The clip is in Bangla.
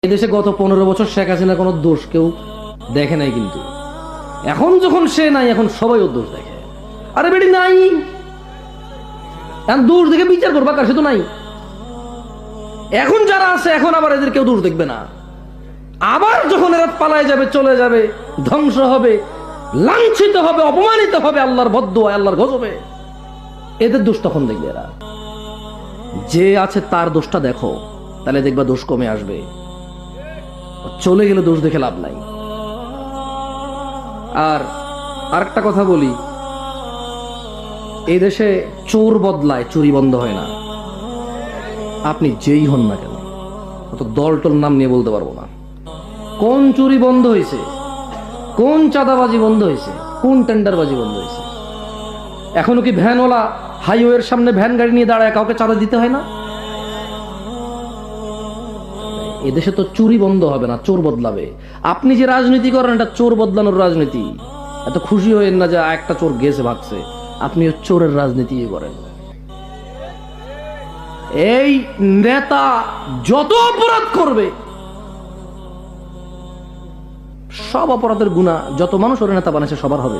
এদেশে গত 15 বছর শেখ হাসিনা কোনো দোষ কেউ দেখে নাই, কিন্তু এখন যখন সে নাই এখন সবাই ওর দোষ দেখে। আরে বেটি নাই, এখন দোষ দেখে বিচার করবা কার? সে তো নাই। এখন যারা আছে এখন আবার এদের কেউ দোষ দেখবে না। আবার যখন এরা পালায় যাবে, চলে যাবে, ধ্বংস হবে, লাঞ্ছিত হবে, অপমানিত হবে, আল্লাহর বদদুয়া, আল্লাহর গজবে, এদের দোষ তখন দেখবে এরা। যে আছে তার দোষটা দেখো, তাহলে দেখবা দোষ কমে আসবে। চলে গেলে দোষ দেখে লাভ নাই। আর আরেকটা কথা বলি, এই দেশে চোর বদলায়, চুরি বন্ধ হয় না। আপনি যেই হন না কেন, অত দল টল নাম নিয়ে বলতে পারবো না। কোন চুরি বন্ধ হয়েছে, কোন চাঁদাবাজি বন্ধ হয়েছে, কোন টেন্ডারবাজি বন্ধ হয়েছে? এখনো কি ভ্যানওয়ালা হাইওয়ের সামনে ভ্যান গাড়ি নিয়ে দাঁড়ায় কাউকে চাঁদা দিতে হয় না? এদেশে তো চুরি বন্ধ হবে না, চোর বদলাবে। আপনি যে রাজনীতি করেন এটা চোর বদলানোর রাজনীতি। এত খুশি হয়েন না যে একটা চোর গেছে ভাগছে, আপনিও চোরের রাজনীতি করেন। এই নেতা যত অপরাধ করবে, সব অপরাধের গুনাহ যত মানুষ ওর নেতা বানাইছে সবার হবে।